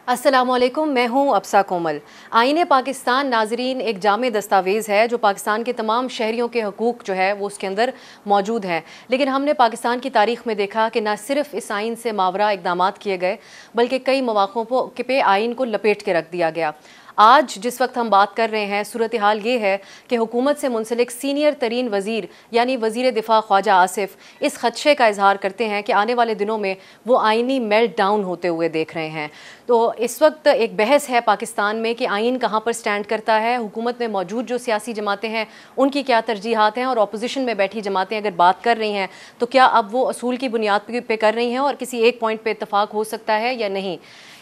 السلام علیکم، میں ہوں ابسا کومل۔ آئین پاکستان ناظرین ایک جامع دستاویز ہے جو پاکستان کے تمام شہریوں کے حقوق جو ہے وہ اس کے اندر موجود ہیں، لیکن ہم نے پاکستان کی تاریخ میں دیکھا کہ نہ صرف اس آئین سے ماورا اقدامات کیے گئے بلکہ کئی مواقعوں پہ آئین کو لپیٹ کے رکھ دیا گیا۔ آج جس وقت ہم بات کر رہے ہیں صورتحال یہ ہے کہ حکومت سے منسلک سینئر ترین وزیر یعنی وزیر دفاع خواجہ آصف اس خدشے کا اظہار کرتے ہیں کہ آنے والے دنوں میں وہ آئینی میلٹ ڈاؤن ہوتے ہوئے دیکھ رہے ہیں۔ تو اس وقت ایک بحث ہے پاکستان میں کہ آئین کہاں پر سٹینڈ کرتا ہے، حکومت میں موجود جو سیاسی جماعتیں ہیں ان کی کیا ترجیحات ہیں، اور اپوزیشن میں بیٹھی جماعتیں اگر بات کر رہی ہیں تو کیا اب وہ اصول کی بنیاد پہ کر رہی ہیں اور کسی ایک پوائنٹ پہ اتفاق ہو سکتا ہے یا نہیں۔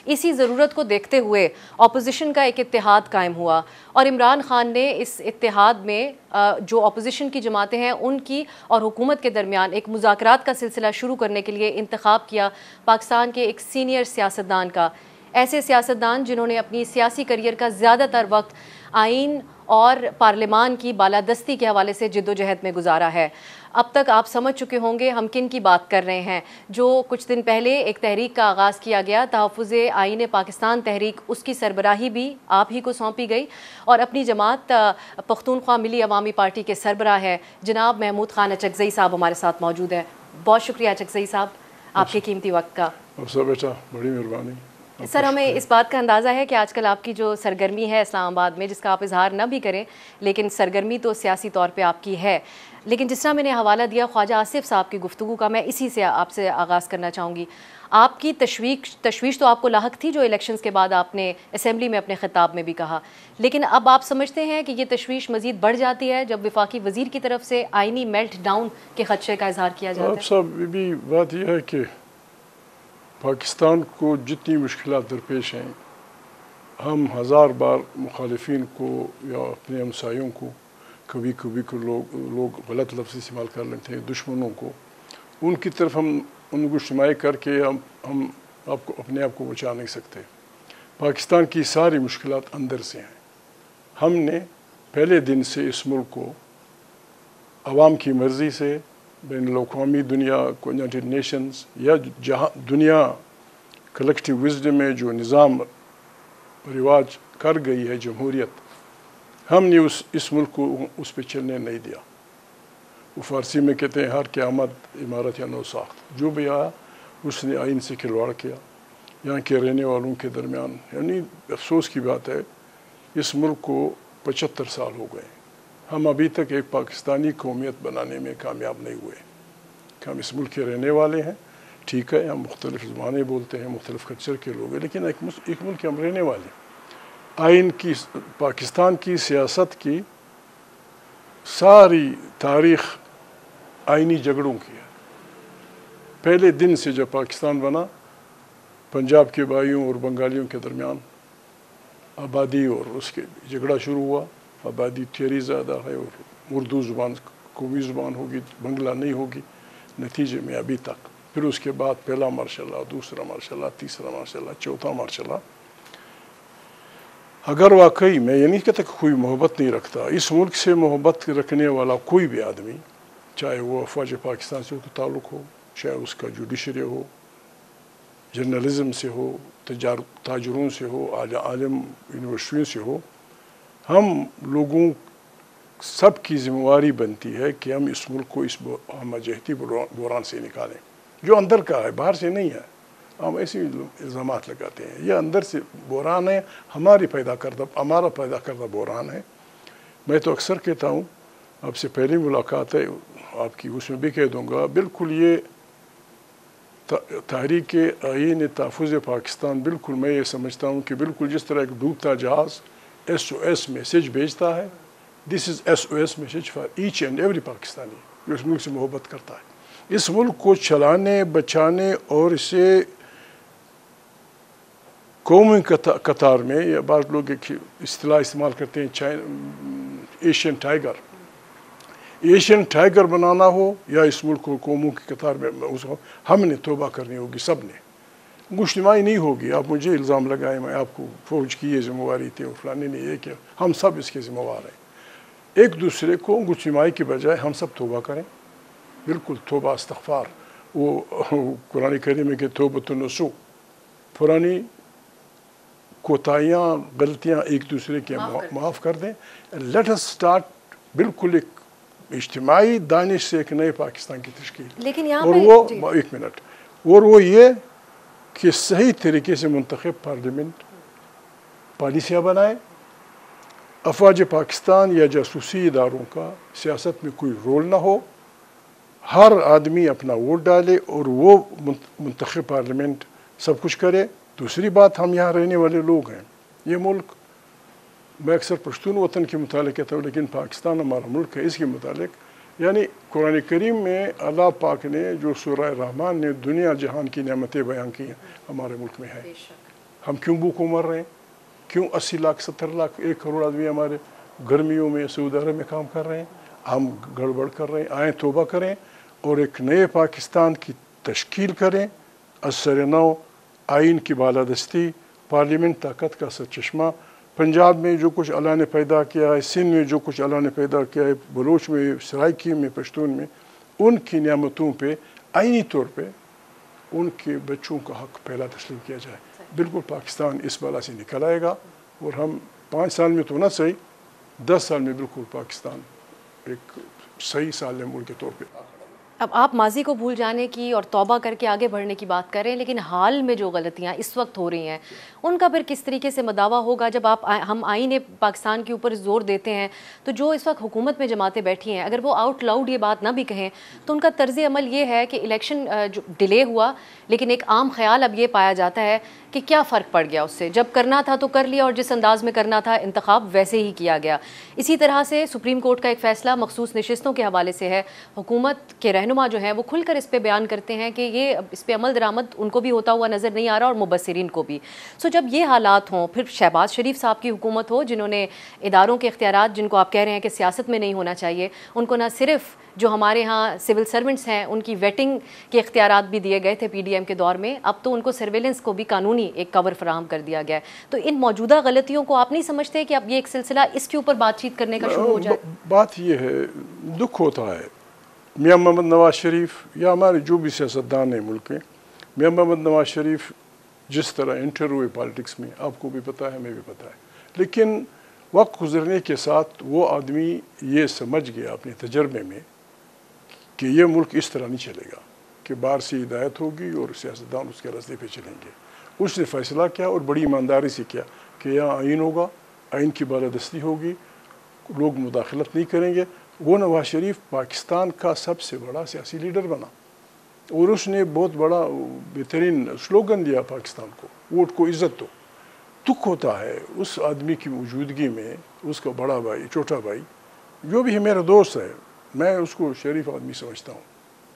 اسی ضرورت کو دیکھتے ہوئے اپوزیشن کا ایک اتحاد قائم ہوا اور عمران خان نے اس اتحاد میں جو اپوزیشن کی جماعتیں ہیں ان کی اور حکومت کے درمیان ایک مذاکرات کا سلسلہ شروع کرنے کے لیے انتخاب کیا پاکستان کے ایک سینئر سیاستدان کا، ایسے سیاستدان جنہوں نے اپنی سیاسی کریئر کا زیادہ تر وقت آئین اور پارلیمان کی بالادستی کے حوالے سے جد و جہد میں گزارا ہے۔ اب تک آپ سمجھ چکے ہوں گے ہم کن کی بات کر رہے ہیں۔ جو کچھ دن پہلے ایک تحریک کا آغاز کیا گیا، تحفظ آئین پاکستان تحریک، اس کی سربراہی بھی آپ ہی کو سونپی گئی اور اپنی جماعت پختونخوا ملی عوامی پارٹی کے سربراہ ہے جناب محمود خان اچکزئی صاحب ہمارے ساتھ موجود ہیں۔ بہت شکریہ اچکزئی صاحب آپ کے قیمتی وقت کا۔ بیٹا بڑی مہربانی سر، ہمیں اس بات کا اندازہ ہے کہ آج کل آپ کی جو سرگرمی ہے اسلام آباد میں، جس کا آپ اظہار نہ بھی کریں لیکن سرگرمی تو سیاسی طور پہ آپ کی ہے، لیکن جس طرح میں نے حوالہ دیا خواجہ آصف صاحب کی گفتگو کا، میں اسی سے آپ سے آغاز کرنا چاہوں گی۔ آپ کی تشویش تو آپ کو لاحق تھی جو الیکشنز کے بعد آپ نے اسمبلی میں اپنے خطاب میں بھی کہا، لیکن اب آپ سمجھتے ہیں کہ یہ تشویش مزید بڑھ جاتی ہے جب وفاقی وزیر کی طرف سے آئینی میلٹ ڈاؤن کے خدشے کا اظہار کیا جاتا ہے؟ آپ صاحب بھی بات یہ ہے کہ پاکستان کو جتنی مشکلات درپیش ہیں، ہم ہزار بار مخالفین کو یا اپنے ہمسایوں کو کبھی کو لوگ غلط لفظ استعمال کر لیتے ہیں، دشمنوں کو، ان کی طرف ہم ان کو شمائے کر کے ہم اپنے آپ کو بچا نہیں سکتے۔ پاکستان کی ساری مشکلات اندر سے ہیں۔ ہم نے پہلے دن سے اس ملک کو عوام کی مرضی سے، بین الاقوامی دنیا کو، یونائٹڈ نیشنز یا جہاں دنیا کلیکٹیو وزڈم میں جو نظام رواج کر گئی ہے جمہوریت، ہم نے اس ملک کو اس پہ چلنے نہیں دیا۔ وہ فارسی میں کہتے ہیں ہر قیامت عمارت یا نو ساخت، جو بھی آیا اس نے آئین سے کھلواڑ کیا یہاں کے رہنے والوں کے درمیان۔ یعنی افسوس کی بات ہے اس ملک کو 75 سال ہو گئے، ہم ابھی تک ایک پاکستانی قومیت بنانے میں کامیاب نہیں ہوئے کہ ہم اس ملک کے رہنے والے ہیں۔ ٹھیک ہے، ہم مختلف زبانیں بولتے ہیں، مختلف کلچر کے لوگ ہیں، لیکن ایک ملک کے ہم رہنے والے ہیں۔ آئین کی پاکستان کی سیاست کی ساری تاریخ آئینی جھگڑوں کی ہے۔ پہلے دن سے جب پاکستان بنا، پنجاب کے بھائیوں اور بنگالیوں کے درمیان آبادی اور اس کے جھگڑا شروع ہوا۔ آبادی تھیوری زیادہ ہے اور اردو زبان قومی زبان ہوگی، بنگلہ نہیں ہوگی، نتیجے میں ابھی تک۔ پھر اس کے بعد پہلا مرحلہ، دوسرا مرحلہ، تیسرا مرحلہ، چوتھا مرحلہ۔ اگر واقعی میں یہ نہیں کہتا کہ کوئی محبت نہیں رکھتا، اس ملک سے محبت رکھنے والا کوئی بھی آدمی، چاہے وہ افواج پاکستان سے تعلق ہو، چاہے اس کا جوڈیشری ہو، جرنلزم سے ہو، تاجروں سے ہو، عالم یونیورسٹیوں سے ہو، ہم لوگوں سب کی ذمہ داری بنتی ہے کہ ہم اس ملک کو اس ہم جہتی بحران سے نکالیں، جو اندر کا ہے، باہر سے نہیں ہے۔ ہم ایسے الزامات لگاتے ہیں، یہ اندر سے بحران ہے، ہمارا پیدا کردہ بحران ہے۔ میں تو اکثر کہتا ہوں، آپ سے پہلی ملاقات ہے آپ کی، اس میں بھی کہہ دوں گا، بالکل یہ تحریک آئین تحفظ پاکستان، بالکل میں یہ سمجھتا ہوں کہ بالکل جس طرح ایک ڈوبتا جہاز SOS میسیج بھیجتا ہے، دس از SOS message for each and every Pakistani جو اس ملک سے محبت کرتا ہے۔ اس ملک کو چلانے، بچانے اور اسے قومی قطار میں، یا بعض لوگ ایک اصطلاح استعمال کرتے ہیں ایشین ٹائیگر بنانا ہو، یا اس ملک کو قوموں کی قطار میں ہم نے توبہ کرنی ہوگی، سب نے۔ گوشتمائی نہیں ہوگی، آپ مجھے الزام لگائیں میں آپ کو فوج کی یہ ذمہ داری تھی اور فلانے نے یہ کیا، ہم سب اس کے ذمہ دار ہیں۔ ایک دوسرے کو گوشتمائی کی بجائے ہم سب توبہ کریں، بالکل توبہ استغفار، وہ قرآن کریم میں کہ توبۃ النصوح، پرانی کوتاہیاں غلطیاں ایک دوسرے کے معاف کر دیں. لیٹ اس اسٹارٹ بالکل ایک اجتماعی دانش سے ایک نئے پاکستان کی تشکیل. لیکن یہاں اور وہ ایک منٹ اور وہ یہ کہ صحیح طریقے سے منتخب پارلیمنٹ پالیسیاں بنائے. افواج پاکستان یا جاسوسی اداروں کا سیاست میں کوئی رول نہ ہو. ہر آدمی اپنا ووٹ ڈالے اور وہ منتخب پارلیمنٹ سب کچھ کرے. دوسری بات, ہم یہاں رہنے والے لوگ ہیں. یہ ملک, میں اکثر پشتون وطن کے متعلق کہتا ہوں لیکن پاکستان ہمارا ملک ہے. اس کے متعلق یعنی قرآن کریم میں اللہ پاک نے جو سورہ رحمان نے دنیا جہان کی نعمتیں بیان کی ہیں ہمارے ملک میں ہے. ہم کیوں بھوکوں مر رہے ہیں؟ کیوں 80 لاکھ 70 لاکھ 1 کروڑ آدمی ہمارے گرمیوں میں سعودی عرب میں کام کر رہے ہیں؟ ہم گڑبڑ کر رہے ہیں. آئیں توبہ کریں اور ایک نئے پاکستان کی تشکیل کریں. اثر نو, آئین کی بالادستی, پارلیمنٹ طاقت کا سرچشمہ. پنجاب میں جو کچھ اللہ نے پیدا کیا ہے, سندھ میں جو کچھ اللہ نے پیدا کیا ہے, بلوچ میں, سرائکی میں, پشتون میں, ان کی نعمتوں پہ آئینی طور پہ ان کے بچوں کا حق پہلا تسلیم کیا جائے. بالکل پاکستان اس بلا سے نکل آئے گا. اور ہم 5 سال میں تو نہ صحیح 10 سال میں بالکل پاکستان ایک صحیح سالم ملک کے طور پہ. اب آپ ماضی کو بھول جانے کی اور توبہ کر کے آگے بڑھنے کی بات کریں, لیکن حال میں جو غلطیاں اس وقت ہو رہی ہیں ان کا پھر کس طریقے سے مداوع ہوگا؟ جب ہم آئین پاکستان کے اوپر زور دیتے ہیں تو جو اس وقت حکومت میں جماعتیں بیٹھی ہیں, اگر وہ آؤٹ لاؤڈ یہ بات نہ بھی کہیں تو ان کا طرز عمل یہ ہے کہ الیکشن جو ڈیلے ہوا, لیکن ایک عام خیال اب یہ پایا جاتا ہے کہ کیا فرق پڑ گیا اس سے, جب کرنا تھا تو کر لیا اور جس انداز میں کرنا تھا انتخاب ویسے ہی کیا گیا. اسی طرح سے سپریم کورٹ کا ایک فیصلہ مخصوص نشستوں کے حوالے سے ہے. حکومت کے رہنما جو ہیں وہ کھل کر اس پہ بیان کرتے ہیں کہ یہ اس پہ عمل درآمد ان کو بھی ہوتا ہوا نظر نہیں آ رہا اور مبصرین کو بھی. سو جب یہ حالات ہوں, پھر شہباز شریف صاحب کی حکومت ہو جنہوں نے اداروں کے اختیارات, جن کو آپ کہہ رہے ہیں کہ سیاست میں نہیں ہونا چاہیے, ان کو نہ صرف جو ہمارے ہاں سول سرونٹس ہیں ان کی ویٹنگ کے اختیارات بھی دیے گئے تھے پی ڈی ایم کے دور میں, اب تو ان کو سرویلنس کو بھی قانونی ایک کور فراہم کر دیا گیا ہے. تو ان موجودہ غلطیوں کو آپ نہیں سمجھتے کہ اب یہ ایک سلسلہ اس کے اوپر بات چیت کرنے کا شروع ہو جائے؟ بات یہ ہے, دکھ ہوتا ہے میاں محمد نواز شریف یا ہمارے جو بھی سیاستدان ہیں ملک میں, میاں محمد نواز شریف جس طرح انٹر ہوئے پالیٹکس میں, آپ کو بھی پتہ ہے, ہمیں بھی پتہ ہے, لیکن وقت گزرنے کے ساتھ وہ آدمی یہ سمجھ گیا اپنے تجربے میں کہ یہ ملک اس طرح نہیں چلے گا کہ باہر سے ہدایت ہوگی اور سیاستدان اس کے راستے پہ چلیں گے. اس نے فیصلہ کیا اور بڑی ایمانداری سے کیا کہ یہاں آئین ہوگا, آئین کی بالادستی ہوگی, لوگ مداخلت نہیں کریں گے. وہ نواز شریف پاکستان کا سب سے بڑا سیاسی لیڈر بنا اور اس نے بہت بڑا بہترین سلوگن دیا پاکستان کو, ووٹ کو عزت دو. دکھ ہوتا ہے اس آدمی کی موجودگی میں, اس کا بڑا بھائی, چھوٹا بھائی, جو بھی ہے میرا دوست ہے, میں اس کو شریف آدمی سمجھتا ہوں,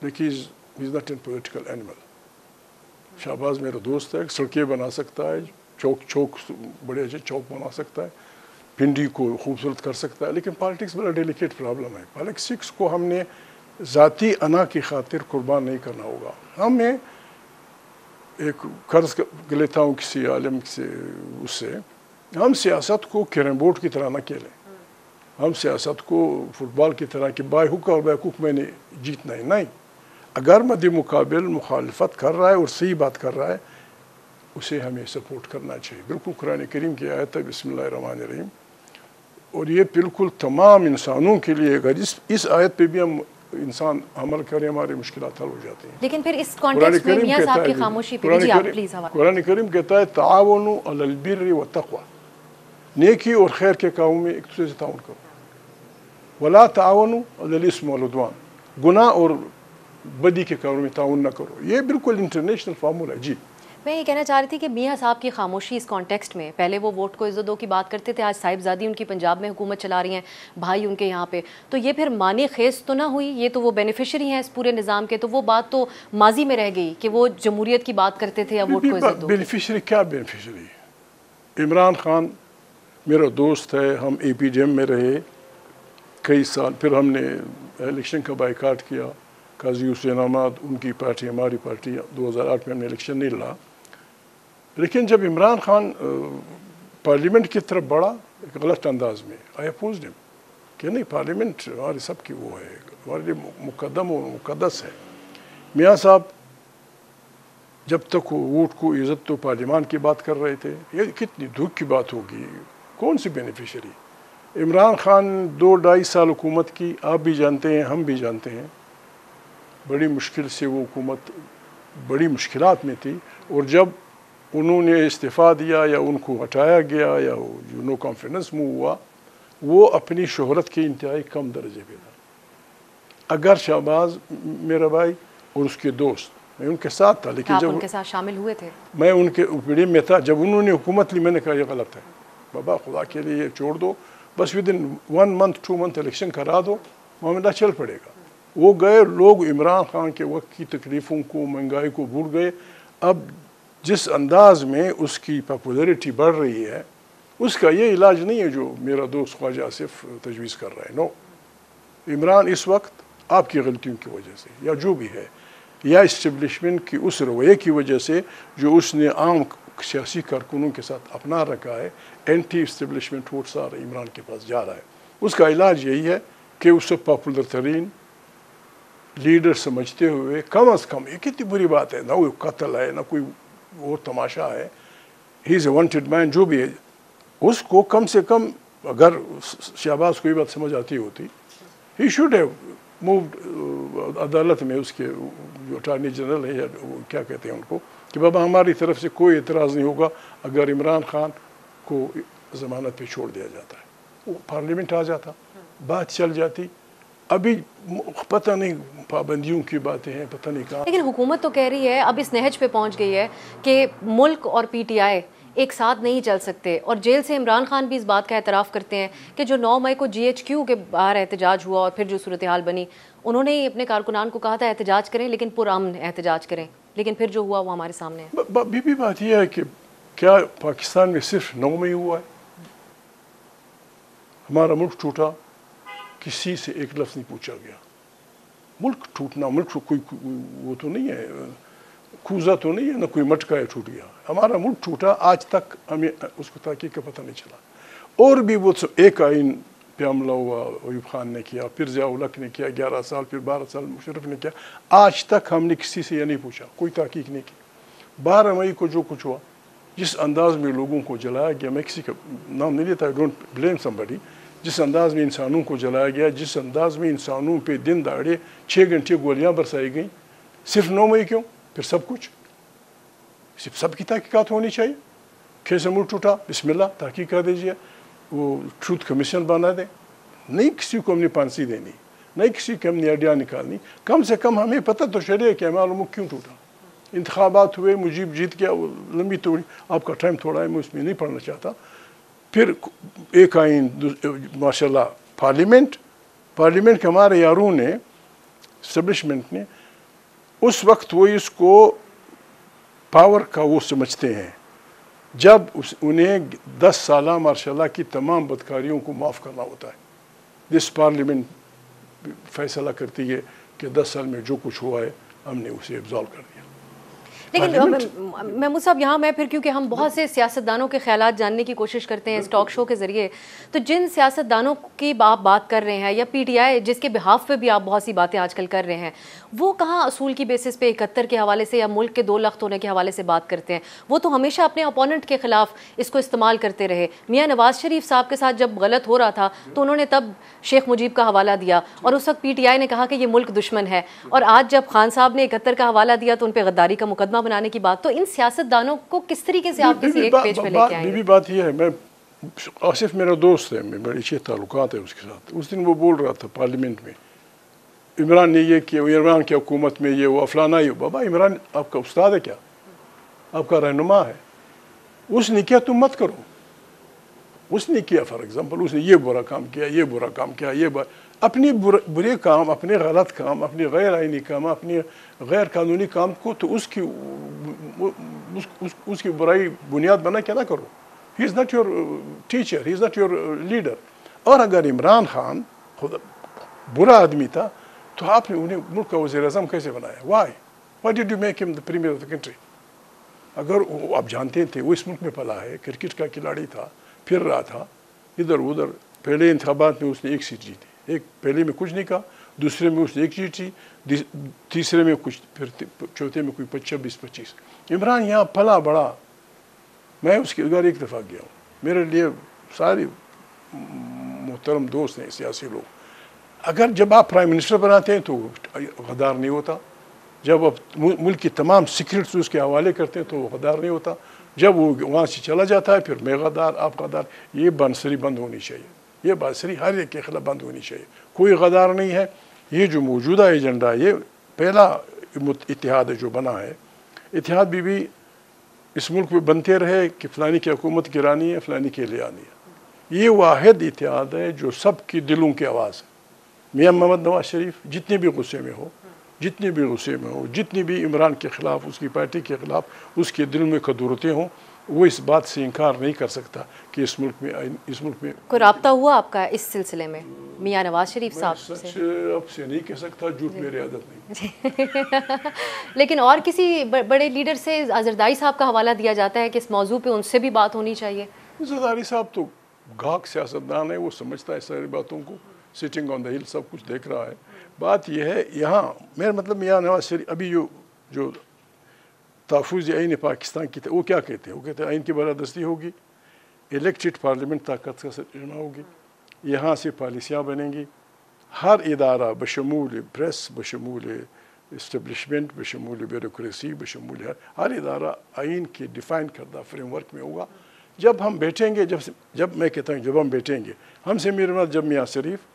لیکن is not an political animal. Shahbaz میرا دوست ہے, سڑکیں بنا سکتا ہے, چوک بڑے اچھے چوک بنا سکتا ہے, پنڈی کو خوبصورت کر سکتا ہے, لیکن پالیٹکس بڑا ڈیلیکیٹ پرابلم ہے. پالیٹکس کو ہم نے ذاتی انا کی خاطر قربان نہیں کرنا ہوگا. ہمیں ایک قرض لیتا ہوں کسی عالم سے, اس سے, ہم سیاست کو کیرم بورڈ کی طرح نہ کھیلیں. ہم سیاست کو فٹ بال کی طرح کہ بائی حق اور بائی حقوق میں نے جیتنا ہے, نہیں. اگر مد مقابل مخالفت کر رہا ہے اور صحیح بات کر رہا ہے, اسے ہمیں سپورٹ کرنا چاہیے. بالکل قرآن کریم کی آیت ہے بسم اللہ الرحمن الرحیم, اور یہ بالکل تمام انسانوں کے لیے, اگر اس آیت پہ بھی ہم انسان عمل کریں ہماری مشکلات حل ہو جاتی ہیں. لیکن پھر اس کانٹیکسٹ میں میاں صاحب کی خاموشی پہ جی آپ پلیز حوالہ. قرآن کریم کہتا ہے تعاونوا علی البر والتقوی, نیکی اور خیر کے کاموں میں ایک دوسرے سے تعاون کرو. ولا تعاونوا علی الاثم والعدوان, گناہ اور بدی کے کاموں میں تعاون نہ کرو. یہ بالکل انٹرنیشنل فارمولا ہے. جی میں یہ کہنا چاہ رہی تھی کہ میاں صاحب کی خاموشی اس کانٹیکسٹ میں, پہلے وہ ووٹ کو عزت دو کی بات کرتے تھے, آج صاحبزادی ان کی پنجاب میں حکومت چلا رہی ہیں, بھائی ان کے یہاں پہ, تو یہ پھر معنی خیز تو نہ ہوئی؟ یہ تو وہ بینیفیشری ہیں اس پورے نظام کے, تو وہ بات تو ماضی میں رہ گئی کہ وہ جمہوریت کی بات کرتے تھے یا ووٹ کو عزت دو. بینیفیشری کیا بینیفیشری؟ عمران خان میرا دوست ہے, ہم اے پی ڈی ایم میں رہے کئی سال, پھر ہم نے الیکشن کا بائیکاٹ کیا. قاضی حسین احمد ان کی پارٹی, ہماری پارٹی, 2008 میں ہم نے الیکشن نہیں لڑا. لیکن جب عمران خان پارلیمنٹ کی طرف بڑھا ایک غلط انداز میں, آئی اپوزڈ ہم کہ نہیں, پارلیمنٹ ہمارے سب کی وہ ہے, ہمارے لیے مقدم و مقدس ہے. میاں صاحب جب تک وہ ووٹ کو عزت تو پارلیمان کی بات کر رہے تھے. یہ کتنی دکھ کی بات ہوگی. کون سی بینیفیشری؟ عمران خان 2-2.5 سال حکومت کی. آپ بھی جانتے ہیں, ہم بھی جانتے ہیں, بڑی مشکل سے وہ حکومت بڑی مشکلات میں تھی. اور جب انہوں نے استعفیٰ دیا یا ان کو ہٹایا گیا یا جو نو کانفیڈنس موو ہوا, وہ اپنی شہرت کے انتہائی کم درجے پہ تھا. اگر شہباز میرا بھائی اور اس کے دوست, میں ان کے ساتھ تھا, لیکن جب ان کے ساتھ شامل ہوئے تھے, میں ان کے اوپینین میں تھا. جب انہوں نے حکومت لی, میں نے کہا یہ غلط ہے بابا, خدا کے لیے یہ چھوڑ دو, بس ودن 1 month 2 month الیکشن کرا دو, معاملہ چل پڑے گا. وہ گئے, لوگ عمران خان کے وقت کی تکلیفوں کو, مہنگائی کو بھول گئے. اب جس انداز میں اس کی پاپولیرٹی بڑھ رہی ہے, اس کا یہ علاج نہیں ہے جو میرا دوست خواجہ آصف تجویز کر رہا ہے. نو, عمران اس وقت آپ کی غلطیوں کی وجہ سے یا جو بھی ہے, یا اسٹیبلشمنٹ کی اس رویے کی وجہ سے جو اس نے عام سیاسی کارکنوں کے ساتھ اپنا رکھا ہے, اینٹی اسٹیبلشمنٹ ووٹ سارا عمران کے پاس جا رہا ہے. اس کا علاج یہی ہے کہ اسے پاپولر ترین لیڈر سمجھتے ہوئے کم از کم, یہ کتنی بری بات ہے, نہ کوئی قتل ہے نہ کوئی وہ تماشا ہے, ہی از اے وانٹیڈ مین, جو بھی ہے, اس کو کم سے کم, اگر شہباز کو یہ بات سمجھ آتی ہوتی, ہی شوڈ ہیو مووڈ عدالت میں اس کے جو اٹارنی جنرل ہے, یا کیا کہتے ہیں ان کو, کہ بابا ہماری طرف سے کوئی اعتراض نہیں ہوگا اگر عمران خان کو ضمانت پہ چھوڑ دیا جاتا ہے. وہ پارلیمنٹ آ جاتا, بات چل جاتی. ابھی پتہ نہیں پابندیوں کی باتیں ہیں, پتہ نہیں کہاں. لیکن حکومت تو کہہ رہی ہے, اب اس نہج پہ پہنچ گئی ہے کہ ملک اور پی ٹی آئی ایک ساتھ نہیں چل سکتے. اور جیل سے عمران خان بھی اس بات کا اعتراف کرتے ہیں کہ جو 9 مئی کو GHQ کے باہر احتجاج ہوا اور پھر جو صورتحال بنی, انہوں نے اپنے کارکنان کو کہا تھا احتجاج کریں لیکن پرامن احتجاج کریں, لیکن پھر جو ہوا وہ ہمارے سامنے ہے. بھی بات یہ ہے کہ کیا پاکستان میں صرف 9 مئی ہوا ہے؟ ہمارا ملک ٹوٹا, کسی سے ایک لفظ نہیں پوچھا گیا. ملک ٹوٹنا, ملک کوئی وہ تو نہیں ہے, کوزہ تو نہیں ہے, نہ کوئی مٹکا ہے ٹوٹ گیا. ہمارا ملک ٹوٹا, آج تک ہمیں اس کو تحقیق کا پتہ نہیں چلا. اور بھی وہ ایک آئین پہ حملہ ہوا, ایوب خان نے کیا, پھر ضیاء الحق نے کیا 11 سال, پھر 12 سال مشرف نے کیا. آج تک ہم نے کسی سے یہ نہیں پوچھا, کوئی تحقیق نہیں کی. 12 مئی کو جو کچھ ہوا, جس انداز میں لوگوں کو جلایا گیا, میں کسی کا نام نہیں لیتا, ڈونٹ بلیم سمبڈی, جس انداز میں انسانوں کو جلایا گیا, جس انداز میں انسانوں پہ دن دہاڑے 6 گھنٹے گولیاں برسائی گئیں, صرف 9 مئی کیوں؟ پھر سب کچھ, سب کی تحقیقات ہونی چاہیے. کیسے ملک ٹوٹا, بسم اللہ تحقیق کر دیجیے, وہ ٹروتھ کمیشن بنا دیں. نہیں کسی کو ہم نے پھانسی دینی, نہیں کسی کو ہم نے آئیڈیا نکالنی. کم سے کم ہمیں پتہ تو چلے کہ ہمارا ملک کیوں ٹوٹا. انتخابات ہوئے, مجیب جیت گیا, وہ لمبی توڑی, آپ کا ٹائم تھوڑا ہے, میں اس میں نہیں پڑھنا چاہتا. پھر ایک آئین, ماشاء اللہ پارلیمنٹ کے ہمارے یاروں نے, اسٹیبلشمنٹ نے, اس وقت وہ اس کو پاور کا وہ سمجھتے ہیں جب انہیں 10 سالہ ماشاء اللہ کی تمام بدکاریوں کو معاف کرنا ہوتا ہے. دس پارلیمنٹ فیصلہ کرتی ہے کہ 10 سال میں جو کچھ ہوا ہے ہم نے اسے ابزالو کر دیا. لیکن محمود صاحب یہاں میں پھر کیونکہ ہم بہت سے سیاستدانوں کے خیالات جاننے کی کوشش کرتے ہیں اس ٹاک شو کے ذریعے, تو جن سیاستدانوں کی آپ بات کر رہے ہیں یا پی ٹی آئی جس کے بہاف پہ بھی آپ بہت سی باتیں آج کل کر رہے ہیں, وہ کہاں اصول کی بیسس پہ 71 کے حوالے سے یا ملک کے 2 لخت ہونے کے حوالے سے بات کرتے ہیں. وہ تو ہمیشہ اپنے اپوننٹ کے خلاف اس کو استعمال کرتے رہے. میاں نواز شریف صاحب کے ساتھ جب غلط ہو رہا تھا تو انہوں نے تب شیخ مجیب کا حوالہ دیا اور اس وقت پی ٹی آئی نے کہا کہ یہ ملک دشمن ہے, اور آج جب خان صاحب نے 71 کا حوالہ دیا تو ان پہ غداری کا مقدمہ بنانے کی بات. تو ان سیاستدانوں کو کس طریقے سے آپ کسی ایک پیج پہ لے کے آئیں گے؟ بات یہ ہے, میں آصف میرا دوست ہے, میں بڑے اچھے تعلقات ہیں اس کے ساتھ. اس دن وہ بول رہا تھا پارلیمنٹ میں, عمران نے یہ کیا, عمران کی حکومت میں یہ وہ فلانا ہی. بابا عمران آپ کا استاد ہے کیا, آپ کا رہنما ہے, اس نے کیا تم مت کرو. اس نے کیا, فار ایگزامپل اس نے یہ برا کام کیا, یہ برا کام کیا, یہ اپنی برے کام, اپنے غلط کام, اپنے غیر آئینی کام, اپنے غیر قانونی کام کو تو اس کی برائی بنیاد بنا کے نہ کرو. He is not your teacher, he is not your leader. اور اگر عمران خان خود برا آدمی تھا تو آپ نے انہیں ملک کا وزیر اعظم کیسے بنایا؟ وائی ڈیڈ یو میک ہم دا پریمیئر آف دا کنٹری؟ اگر آپ جانتے تھے وہ اس ملک میں پلا ہے, کرکٹ کا کھلاڑی تھا, پھر رہا تھا ادھر ادھر. پہلے انتخابات میں اس نے 1 سیٹ جیتی, ایک پہلے میں کچھ نہیں کہا, دوسرے میں اس نے 1 چیٹی، تیسرے میں کچھ، پھر چوتھے میں کوئی 26-25۔ عمران یہاں پلا بڑا، میں اس کے گھر ایک دفعہ گیا ہوں، میرے لیے سارے محترم دوست ہیں سیاسی لوگ۔ اگر جب آپ پرائم منسٹر بناتے ہیں تو غدار نہیں ہوتا، جب آپ ملک کی تمام سیکرٹس اس کے حوالے کرتے ہیں تو وہ غدار نہیں ہوتا، جب وہ وہاں سے چلا جاتا ہے پھر میں غدار آپ غدار۔ یہ بانسری بند ہونی چاہیے، یہ بانسری ہر ایک کے خلاف بند ہونی چاہیے، کوئی غدار نہیں ہے۔ یہ جو موجودہ ایجنڈا، یہ پہلا اتحاد ہے جو بنا ہے، اتحاد بھی اس ملک میں بنتے رہے کہ فلانی کی حکومت گرانی ہے، فلانی کے لے آنی ہے۔ یہ واحد اتحاد ہے جو سب کی دلوں کی آواز ہے۔ میاں محمد نواز شریف جتنے بھی غصے میں ہو، جتنی بھی عمران کے خلاف، اس کی پارٹی کے خلاف اس کے دل میں قدورتیں ہوں، وہ اس بات سے انکار نہیں کر سکتا کہ اس ملک میں کوئی رابطہ ہوا آپ کا اس سلسلے میں میاں نواز شریف صاحب سے؟ سچ اب سے نہیں کہہ سکتا، جھوٹ میری عادت نہیں۔ لیکن اور کسی بڑے لیڈر سے زرداری صاحب کا حوالہ دیا جاتا ہے کہ اس موضوع پہ ان سے بھی بات ہونی چاہیے۔ زرداری صاحب تو گاہک سیاستدان ہے، وہ سمجھتا ہے ساری باتوں کو، سٹنگ آن دا ہل سب کچھ دیکھ رہا ہے۔ بات یہ ہے یہاں میرا مطلب میاں نواز شریف ابھی جو تحفظ آئین پاکستان کی وہ کیا کہتے ہیں؟ وہ کہتے ہیں آئین کی بالادستی ہوگی، الیکٹڈ پارلیمنٹ طاقت کا ترجمہ ہوگی، یہاں سے پالیسیاں بنیں گی، ہر ادارہ بشمول پریس، بشمول اسٹیبلشمنٹ، بشمول بیوروکریسی، بشمول ہر ادارہ آئین کے ڈیفائن کردہ فریم ورک میں ہوگا۔ جب ہم بیٹھیں گے، جب میں کہتا ہوں جب ہم بیٹھیں گے، ہم سے میرے جب میاں شریف،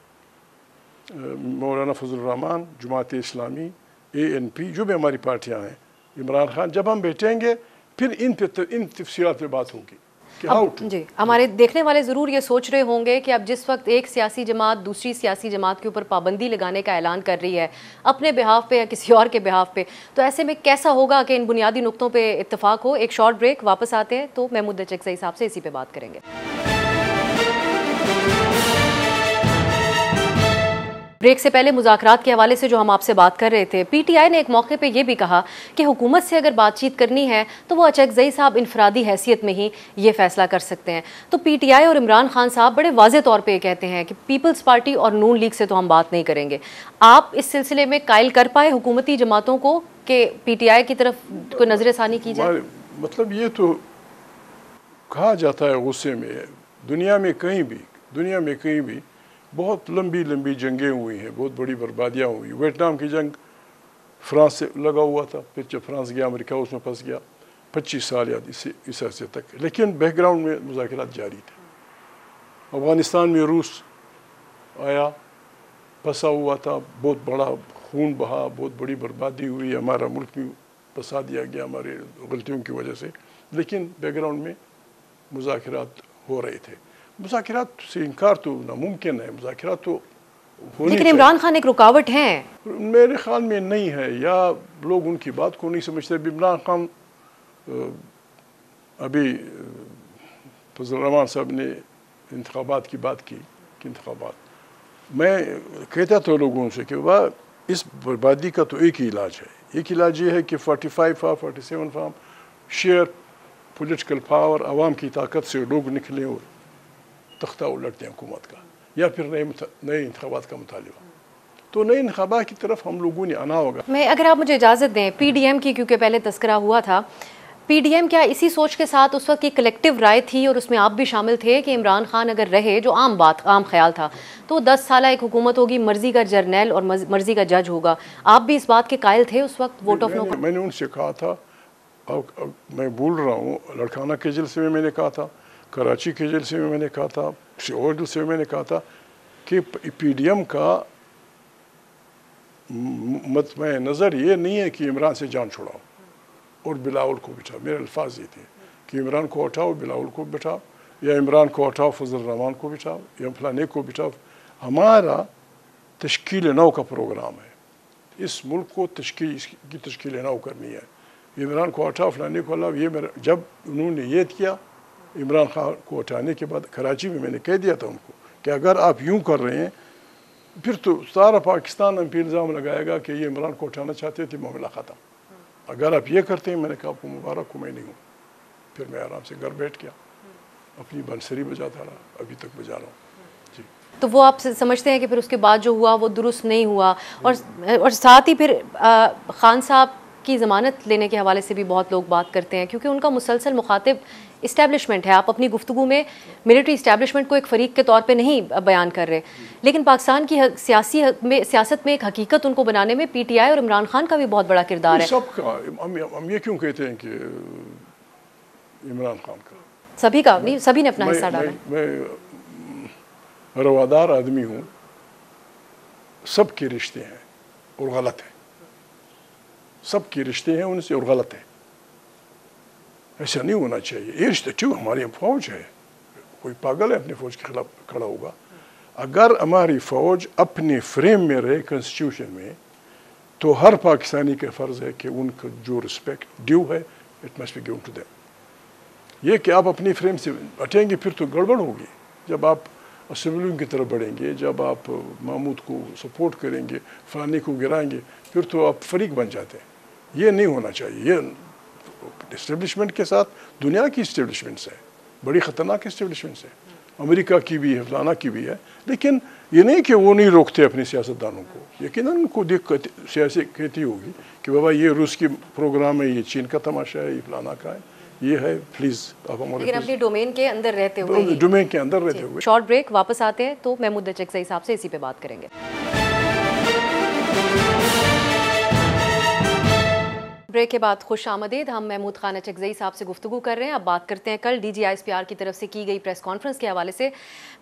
مولانا فضل الرحمان، جماعت اسلامی، ANP، جو بھی ہماری پارٹیاں ہیں، عمران خان، جب ہم بیٹھیں گے پھر ان تفصیلات پہ بات ہوگی۔ جی، ہمارے دیکھنے والے ضرور یہ سوچ رہے ہوں گے کہ اب جس وقت ایک سیاسی جماعت دوسری سیاسی جماعت کے اوپر پابندی لگانے کا اعلان کر رہی ہے اپنے بہاف پہ یا کسی اور کے بہاف پہ، تو ایسے میں کیسا ہوگا کہ ان بنیادی نقطوں پہ اتفاق ہو۔ ایک شارٹ بریک، واپس آتے ہیں تو محمود چکزئی صاحب سے اسی پہ بات کریں گے۔ بریک سے پہلے مذاکرات کے حوالے سے جو ہم آپ سے بات کر رہے تھے، PTI نے ایک موقع پہ یہ بھی کہا کہ حکومت سے اگر بات چیت کرنی ہے تو وہ چکزئی صاحب انفرادی حیثیت میں ہی یہ فیصلہ کر سکتے ہیں۔ تو PTI اور عمران خان صاحب بڑے واضح طور پہ یہ کہتے ہیں کہ پیپلز پارٹی اور نون لیگ سے تو ہم بات نہیں کریں گے۔ آپ اس سلسلے میں قائل کر پائے حکومتی جماعتوں کو کہ PTI کی طرف کوئی نظر ثانی کی جائے؟ مطلب یہ تو کہا جاتا ہے غصے میں، دنیا میں کہیں بھی بہت لمبی جنگیں ہوئی ہیں، بہت بڑی بربادیاں ہوئی۔ ویتنام کی جنگ فرانس سے لگا ہوا تھا، پھر جب فرانس گیا امریکہ اس میں پھنس گیا 25 سال یا اس عرصے تک، لیکن بیک گراؤنڈ میں مذاکرات جاری تھے۔ افغانستان میں روس آیا، پھنسا ہوا تھا، بہت بڑا خون بہا، بہت بڑی بربادی ہوئی، ہمارا ملک بھی پھنسا دیا گیا ہمارے غلطیوں کی وجہ سے، لیکن بیک گراؤنڈ میں مذاکرات ہو رہے تھے۔ مذاکرات سے انکار تو ناممکن ہے، مذاکرات تو ہونی، لیکن عمران خان ایک رکاوٹ ہیں۔ میرے خیال میں نہیں ہے، یا لوگ ان کی بات کو نہیں سمجھتے۔ عمران خان ابھی فضل الرحمان صاحب نے انتخابات کی بات کی کہ انتخابات، میں کہتا تھا لوگوں سے کہ وہ اس بربادی کا تو ایک ہی علاج ہے، ایک علاج یہ ہے کہ 45 فارم شیئر پولیٹیکل پاور، عوام کی طاقت سے لوگ نکلیں اور تختہ الٹتے ہیں حکومت کا، یا پھر نئے انتخابات کا مطالبہ۔ تو نئے انتخابات کی طرف ہم لوگوں نے آنا ہوگا۔ میں اگر آپ مجھے اجازت دیں، PDM کی کیونکہ پہلے تذکرہ ہوا تھا، PDM کیا اسی سوچ کے ساتھ اس وقت یہ کلیکٹیو رائے تھی اور اس میں آپ بھی شامل تھے کہ عمران خان اگر رہے، جو عام خیال تھا، تو 10 سالہ ایک حکومت ہوگی، مرضی کا جرنیل اور مرضی کا جج ہوگا؟ آپ بھی اس بات کے قائل تھے اس وقت ووٹ آف نو؟ میں نے ان سے کہا تھا، میں بول رہا ہوں، لڑکانہ کے جلسے میں نے کہا تھا، کراچی کے جلسے میں نے کہا تھا، کسی اور جلسے میں نے کہا تھا کہ PDM کا مطمع نظر یہ نہیں ہے کہ عمران سے جان چھڑاؤ اور بلاول کو بٹھاؤ۔ میرے الفاظ یہ تھے کہ عمران کو ہٹاؤ، بلاول کو بٹھاؤ، یا عمران کو ہٹاؤ، فضل الرحمان کو بٹھاؤ، یا فلانے کو بٹھاؤ۔ ہمارا تشکیل نو کا پروگرام ہے، اس ملک کو تشکیل نو کرنی ہے۔ عمران کو ہٹاؤ، فلانے کو ہٹاؤ، یہ میرا، جب انہوں نے یہ کیا عمران خان کو ہٹانے کے بعد کراچی میں نے کہہ دیا تھا ان کو کہ اگر آپ یوں کر رہے ہیں پھر تو سارا پاکستان ہم پہ الزام لگائے گا کہ یہ عمران کو ہٹانا چاہتے تھے، معاملہ ختم۔ اگر آپ یہ کرتے ہیں، میں نے کہا آپ کو مبارک ہو، میں نہیں ہوں۔ پھر میں آرام سے گھر بیٹھ گیا، اپنی بنسری بجاتا رہا، ابھی تک بجا رہا ہوں۔ جی۔ تو وہ آپ سمجھتے ہیں کہ پھر اس کے بعد جو ہوا وہ درست نہیں ہوا. اور ساتھ ہی پھر خان صاحب کی ضمانت لینے کے حوالے سے بھی بہت لوگ بات کرتے ہیں کیونکہ ان کا مسلسل مخاطب اسٹیبلشمنٹ ہے. آپ اپنی گفتگو میں ملٹری اسٹیبلشمنٹ کو ایک فریق کے طور پہ نہیں بیان کر رہے, لیکن پاکستان کی سیاست میں ایک حقیقت ان کو بنانے میں پی ٹی آئی اور عمران خان کا بھی بہت بڑا کردار ہے. سب کا ہم یہ کیوں کہتے ہیں کہ عمران خان کا, سبھی کا نہیں, سبھی نے اپنا حصہ ڈالا. میں روادار آدمی ہوں, سب کے رشتے ہیں اور غلط ہیں, سب کے رشتے ہیں ان سے اور غلط ہیں. ایسا نہیں ہونا چاہیے. یہ رشتے کیوں, ہماری فوج ہے, کوئی پاگل ہے اپنی فوج کے خلاف کھڑا ہوگا. اگر ہماری فوج اپنے فریم میں رہے کنسٹیٹیوشن میں, تو ہر پاکستانی کا فرض ہے کہ ان کا جو رسپیکٹ ڈیو ہے it must be given to them. یہ کہ آپ اپنی فریم سے ہٹیں گے پھر تو گڑبڑ ہوگی. جب آپ اسمبلیوں کی طرف بڑھیں گے, جب آپ محمود کو سپورٹ کریں گے, فلانی کو گرائیں گے, پھر تو آپ فریق بن جاتے ہیں. یہ نہیں ہونا چاہیے. یہ اسٹیبلشمنٹ کے ساتھ دنیا کی اسٹیبلشمنٹس ہیں, بڑی خطرناک اسٹیبلشمنٹس ہیں, امریکہ کی بھی ہے, فلانا کی بھی ہے. لیکن یہ نہیں کہ وہ نہیں روکتے اپنے سیاستدانوں کو. یقیناً ان کو دیکھ سیاسی کہتی ہوگی کہ بابا یہ روس کی پروگرام ہے, یہ چین کا تماشا ہے, یہ فلانا کا ہے, یہ ہے, پلیز آپ ہمارے. لیکن اپنی ڈومین کے اندر رہتے ہوئے, ڈومین کے اندر رہتے ہوئے. شارٹ بریک, واپس آتے ہیں تو محمود اچکزئی صاحب سے اسی پہ بات کریں گے. بریک کے بعد خوش آمدید. ہم محمود خان اچکزئی صاحب سے گفتگو کر رہے ہیں. اب بات کرتے ہیں کل D G I S P R کی طرف سے کی گئی پریس کانفرنس کے حوالے سے.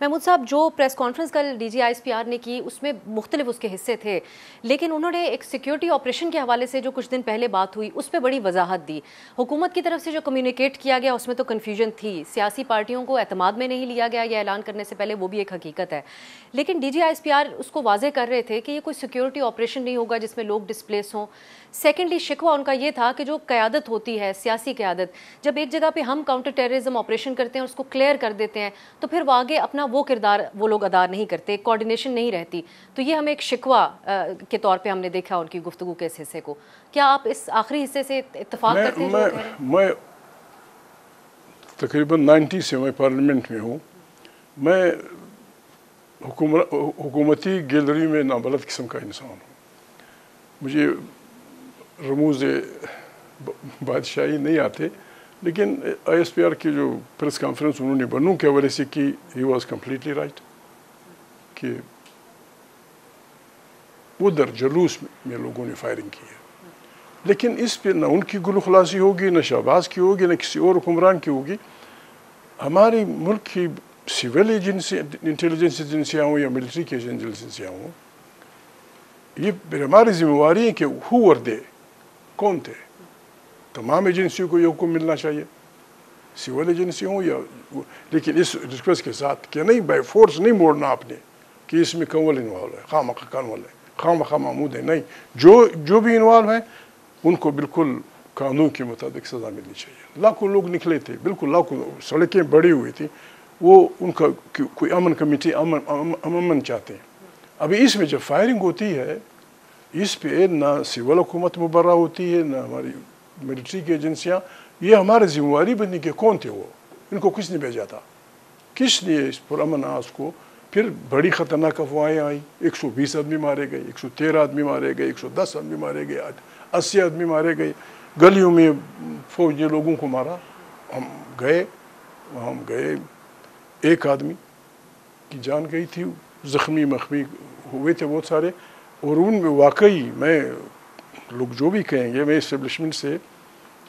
محمود صاحب, جو پریس کانفرنس کل D G I S P R نے کی اس میں مختلف اس کے حصے تھے, لیکن انہوں نے ایک سیکیورٹی آپریشن کے حوالے سے جو کچھ دن پہلے بات ہوئی اس پہ بڑی وضاحت دی. حکومت کی طرف سے جو کمیونیکیٹ کیا گیا اس میں تو کنفیوژن تھی, سیاسی پارٹیوں کو اعتماد میں نہیں لیا گیا یہ اعلان کرنے سے پہلے, وہ بھی ایک حقیقت ہے. لیکن D G I S P R اس کو واضح کر رہے تھے کہ یہ کوئی سیکیورٹی آپریشن نہیں ہوگا جس میں لوگ ڈسپلیس ہوں. سیکنڈلی شکوہ ان کا یہ تھا کہ جو قیادت ہوتی ہے, سیاسی قیادت, جب ایک جگہ پہ ہم کاؤنٹر ٹیررزم آپریشن کرتے ہیں اور اس کو کلیئر کر دیتے ہیں تو پھر وہ آگے اپنا وہ کردار وہ لوگ ادا نہیں کرتے, کوارڈینیشن نہیں رہتی. تو یہ ہمیں ایک شکوہ کے طور پہ ہم نے دیکھا ان کی گفتگو کے اس حصے کو. کیا آپ اس آخری حصے سے اتفاق کرتے ہیں؟ میں تقریباً 90 سے میں پارلیمنٹ میں ہوں. میں حکومتی گیلری میں نابلد قسم کا انسان ہوں. مجھے رموز بادشاہی نہیں آتے, لیکن آئی ایس پی آر کی جو پریس کانفرنس انہوں نے بنوں کے حوالے سے کی, ہی واز کمپلیٹلی رائٹ کہ ادھر جلوس میں لوگوں نے فائرنگ کی ہے. لیکن اس پہ نہ ان کی گل خلاصی ہوگی, نہ شہباز کی ہوگی, نہ کسی اور حکمران کی ہوگی. ہماری ملک کی سول ایجنسی, انٹیلیجنس ایجنسیاں ہوں یا ملٹری کی ایجنسیاں ہوں, یہ ہماری ذمہ داری ہے کہ ہو ور دے, کون تھے. تمام ایجنسیوں کو یہ حکم ملنا چاہیے, سول ایجنسی ہوں یا, لیکن اس ریکویسٹ کے ساتھ کہ نہیں بائی فورس نہیں موڑنا آپ نے کہ اس میں کنول انوالو ہے, خواہ مخواہ کنول ہے, خواہ مخواہ محمود ہے. نہیں, جو بھی انوالو ہیں ان کو بالکل قانون کے مطابق سزا ملنی چاہیے. لاکھوں لوگ نکلے تھے, بالکل لاکھوں, سڑکیں بڑی ہوئی تھیں, وہ ان کا کوئی امن کمیٹی امن چاہتے ہیں. ابھی اس میں جب فائرنگ ہوتی ہے اس پہ نہ سول حکومت مبرہ ہوتی ہے, نہ ہماری ملٹری کی ایجنسیاں. یہ ہمارے ذمہ داری بنی کہ کون تھے وہ, ان کو کس نے بھیجا تھا, کس نے اس پرامن آس کو. پھر بڑی خطرناک افواہیں آئیں, 120 آدمی مارے گئے, 113 آدمی مارے گئے, 110 آدمی مارے گئے, 80 آدمی مارے گئے. گلیوں میں فوج نے لوگوں کو مارا. ہم گئے, ایک آدمی کی جان گئی تھی, زخمی مخمی ہوئے تھے بہت سارے. اور ان میں واقعی میں لوگ جو بھی کہیں گے, میں اسٹیبلشمنٹ سے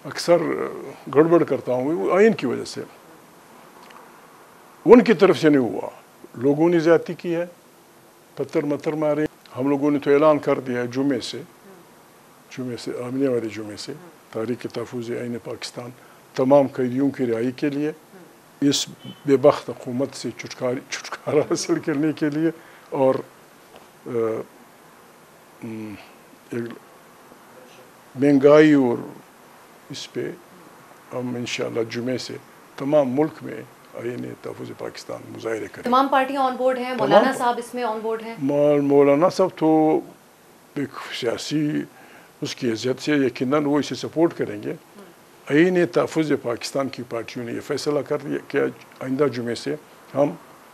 اکثر گڑبڑ کرتا ہوں, وہ آئین کی وجہ سے, ان کی طرف سے نہیں ہوا, لوگوں نے زیادتی کی ہے, پتھر متر مارے. ہم لوگوں نے تو اعلان کر دیا ہے جمعے سے آنے والے جمعے سے تحریک تحفظ آئین پاکستان تمام قیدیوں کی رہائی کے لیے, اس بے بخت حکومت سے چھٹکارا حاصل کرنے کے لیے, اور مہنگائی اور اس پہ ہم انشاءاللہ جمعے سے تمام ملک میں آئین تحفظ پاکستان مظاہرے کریں. تمام پارٹیاں آن بورڈ ہیں, مولانا صاحب اس میں آن بورڈ ہیں. مولانا صاحب تو ایک سیاسی اس کی حیثیت سے یقیناً وہ اسے سپورٹ کریں گے. آئین تحفظ پاکستان کی پارٹیوں نے یہ فیصلہ کر دیا کہ آئندہ جمعے سے ہم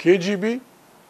KGB